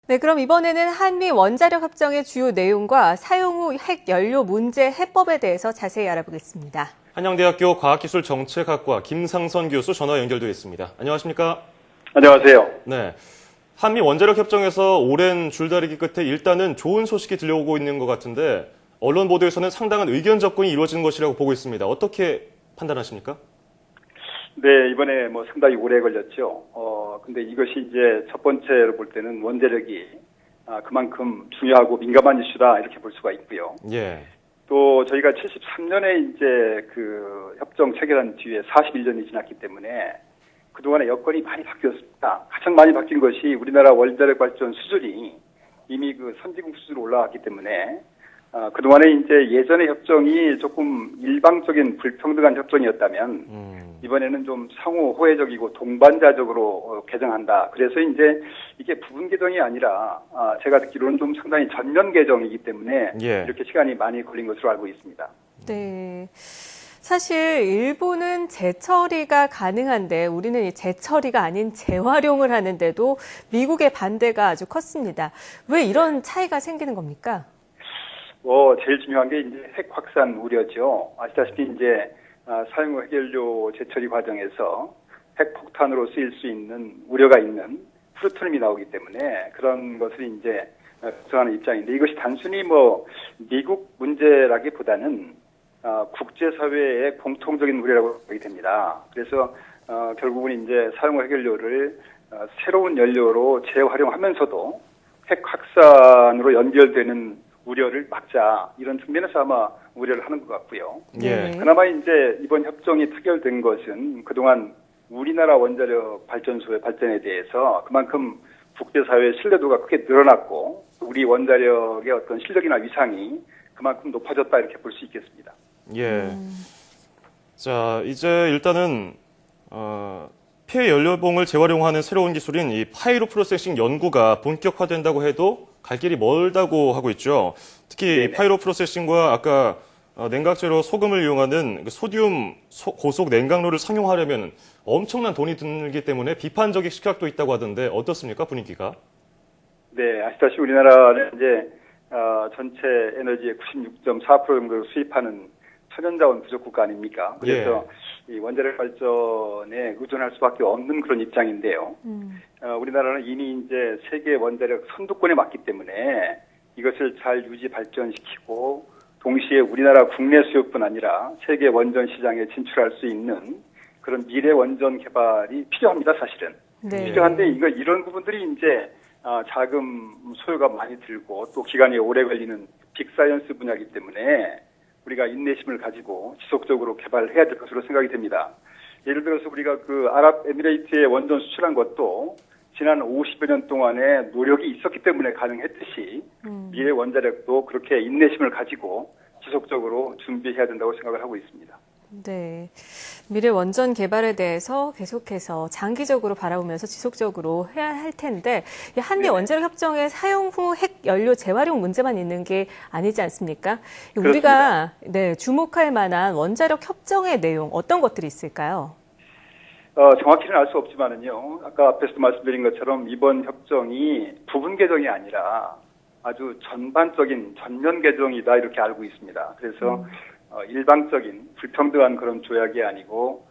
네, 그럼 이번에는 한미 원자력 협정의 주요 내용과 사용 후 핵 연료 문제 해법에 대해서 자세히 알아보겠습니다. 한양대학교 과학기술정책학과 김상선 교수 전화 연결되어 있습니다. 안녕하십니까? 안녕하세요. 네. 한미 원자력 협정에서 오랜 줄다리기 끝에 일단은 좋은 소식이 들려오고 있는 것 같은데 언론 보도에서는 상당한 의견 접근이 이루어지는 것이라고 보고 있습니다. 어떻게 판단하십니까? 네, 이번에 상당히 오래 걸렸죠. 근데 이것이 이제 첫 번째로 볼 때는 원자력이 그만큼 중요하고 민감한 이슈다 이렇게 볼 수가 있고요. 예. 또 저희가 73년에 이제 그 협정 체결한 뒤에 41년이 지났기 때문에 그동안의 여건이 많이 바뀌었습니다. 가장 많이 바뀐 것이 우리나라 원자력 발전 수준이 이미 그 선진국 수준으로 올라왔기 때문에 그동안에 이제 예전의 협정이 조금 일방적인 불평등한 협정이었다면 이번에는 좀 상호 호혜적이고 동반자적으로 개정한다. 그래서 이제 이게 부분 개정이 아니라 제가 듣기로는 좀 상당히 전면 개정이기 때문에 이렇게 시간이 많이 걸린 것으로 알고 있습니다. 네. 사실 일본은 재처리가 가능한데 우리는 이 재처리가 아닌 재활용을 하는데도 미국의 반대가 아주 컸습니다. 왜 이런 차이가 생기는 겁니까? 제일 중요한 게 이제 핵 확산 우려죠. 아시다시피 이제 사용 후 핵연료 재처리 과정에서 핵 폭탄으로 쓰일 수 있는 우려가 있는 플루토늄이 나오기 때문에 그런 것을 이제 걱정하는 입장인데 이것이 단순히 미국 문제라기보다는 국제사회의 공통적인 우려라고 보게 됩니다. 그래서 결국은 이제 사용 후 핵연료를 새로운 연료로 재활용하면서도 핵 확산으로 연결되는 우려를 막자 이런 측면에서 아마 우려를 하는 것 같고요. 예. 그나마 이제 이번 협정이 타결된 것은 그동안 우리나라 원자력 발전소의 발전에 대해서 그만큼 국제사회의 신뢰도가 크게 늘어났고 우리 원자력의 어떤 실력이나 위상이 그만큼 높아졌다 이렇게 볼 수 있겠습니다. 예. 자, 이제 일단은 폐 연료봉을 재활용하는 새로운 기술인 이 파이로 프로세싱 연구가 본격화된다고 해도 갈 길이 멀다고 하고 있죠. 특히 이 파이로 프로세싱과 아까 냉각제로 소금을 이용하는 소듐 고속 냉각로를 상용하려면 엄청난 돈이 들기 때문에 비판적인 시각도 있다고 하던데 어떻습니까, 분위기가? 네, 아시다시피 우리나라는 이제 전체 에너지의 96.4% 정도를 수입하는 천연자원 부족 국가 아닙니까? 그래서 이 원자력 발전에 의존할 수밖에 없는 그런 입장인데요. 우리나라는 이미 이제 세계 원자력 선두권에 맞기 때문에 이것을 잘 유지 발전시키고 동시에 우리나라 국내 수요뿐 아니라 세계 원전 시장에 진출할 수 있는 그런 미래 원전 개발이 필요합니다, 사실은. 네. 필요한데 이런 부분들이 이제 자금 소요가 많이 들고 또 기간이 오래 걸리는 빅사이언스 분야이기 때문에 우리가 인내심을 가지고 지속적으로 개발해야 될 것으로 생각이 됩니다. 예를 들어서 우리가 그 아랍에미레이트에 원전 수출한 것도 지난 50여 년 동안의 노력이 있었기 때문에 가능했듯이 미래 원자력도 그렇게 인내심을 가지고 지속적으로 준비해야 된다고 생각을 하고 있습니다. 네. 미래 원전 개발에 대해서 계속해서 장기적으로 바라보면서 지속적으로 해야 할 텐데 한미 원자력 협정의 사용 후 핵 연료 재활용 문제만 있는 게 아니지 않습니까? 우리가 주목할 만한 원자력 협정의 내용 어떤 것들이 있을까요? 정확히는 알 수 없지만은요. 아까 앞에서도 말씀드린 것처럼 이번 협정이 부분 개정이 아니라 아주 전반적인 전면 개정이다 이렇게 알고 있습니다. 그래서 일방적인 불평등한 그런 조약이 아니고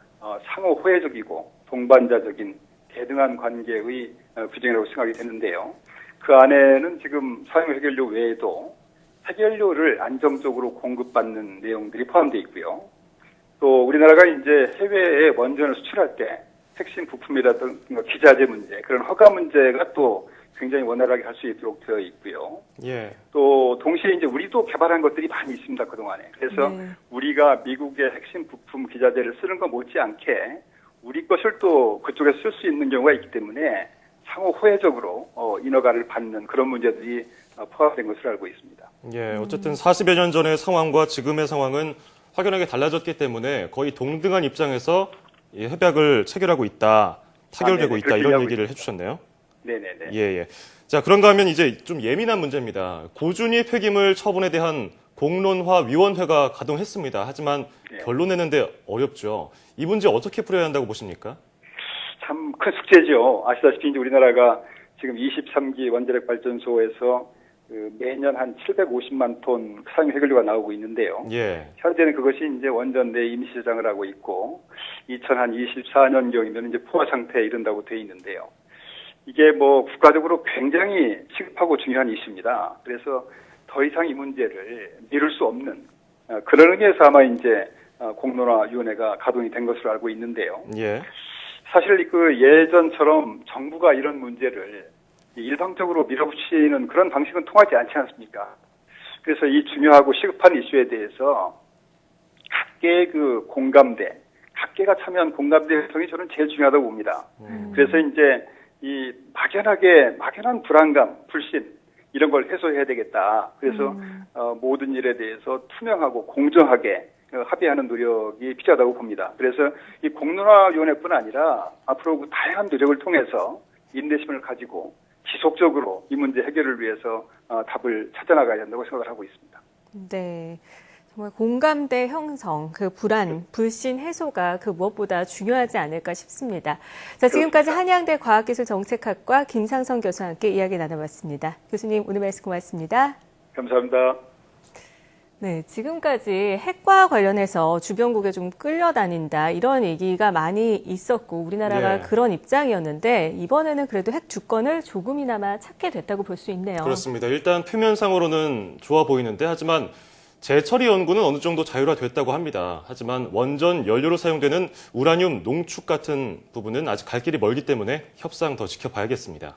상호 호혜적이고 동반자적인 대등한 관계의 규정이라고 생각이 되는데요. 그 안에는 지금 사용 핵연료 외에도 핵연료를 안정적으로 공급받는 내용들이 포함되어 있고요. 또 우리나라가 이제 해외에 원전을 수출할 때 핵심 부품이라든가 기자재 문제, 그런 허가 문제가 또 굉장히 원활하게 할 수 있도록 되어 있고요. 예. 또 동시에 이제 우리도 개발한 것들이 많이 있습니다, 그동안에. 그래서 우리가 미국의 핵심 부품 기자재를 쓰는 것 못지않게 우리 것을 또 그쪽에 쓸 수 있는 경우가 있기 때문에 상호 호혜적으로 인허가를 받는 그런 문제들이 포함된 것으로 알고 있습니다. 예, 어쨌든 40여 년 전의 상황과 지금의 상황은 확연하게 달라졌기 때문에 거의 동등한 입장에서 이 협약을 체결하고 있다, 타결되고 있다 이런 얘기를 해주셨네요. 네네네. 예. 자, 그런가 하면 이제 좀 예민한 문제입니다. 고준위 폐기물 처분에 대한 공론화 위원회가 가동했습니다. 하지만 결론 내는데 어렵죠. 이 문제 어떻게 풀어야 한다고 보십니까? 참 큰 숙제죠. 아시다시피 이제 우리나라가 지금 23기 원자력 발전소에서 매년 한 750만 톤 사용 해결료가 나오고 있는데요. 예. 현재는 그것이 이제 원전 내 임시 저장을 하고 있고 2024년경이면 이제 포화 상태에 이른다고 돼 있는데요. 이게 뭐 국가적으로 굉장히 시급하고 중요한 이슈입니다. 그래서 더 이상 이 문제를 미룰 수 없는 그런 의미에서 아마 이제 공론화위원회가 가동이 된 것으로 알고 있는데요. 예. 사실 그 예전처럼 정부가 이런 문제를 일방적으로 밀어붙이는 그런 방식은 통하지 않지 않습니까? 그래서 이 중요하고 시급한 이슈에 대해서 각계의 그 공감대, 각계가 참여한 공감대 형성이 저는 제일 중요하다고 봅니다. 그래서 이제 이 막연한 불안감, 불신 이런 걸 해소해야 되겠다. 그래서 모든 일에 대해서 투명하고 공정하게 합의하는 노력이 필요하다고 봅니다. 그래서 이 공론화위원회뿐 아니라 앞으로 그 다양한 노력을 통해서 인내심을 가지고 지속적으로 이 문제 해결을 위해서 답을 찾아나가야 한다고 생각을 하고 있습니다. 네. 정말 공감대 형성, 그 불안, 불신 해소가 그 무엇보다 중요하지 않을까 싶습니다. 자, 지금까지 한양대 과학기술정책학과 김상성 교수와 함께 이야기 나눠봤습니다. 교수님, 오늘 말씀 고맙습니다. 감사합니다. 네, 지금까지 핵과 관련해서 주변국에 좀 끌려다닌다 이런 얘기가 많이 있었고 우리나라가 네. 그런 입장이었는데 이번에는 그래도 핵 주권을 조금이나마 찾게 됐다고 볼 수 있네요. 그렇습니다. 일단 표면상으로는 좋아 보이는데 하지만 재처리 연구는 어느 정도 자율화됐다고 합니다. 하지만 원전 연료로 사용되는 우라늄 농축 같은 부분은 아직 갈 길이 멀기 때문에 협상 더 지켜봐야겠습니다.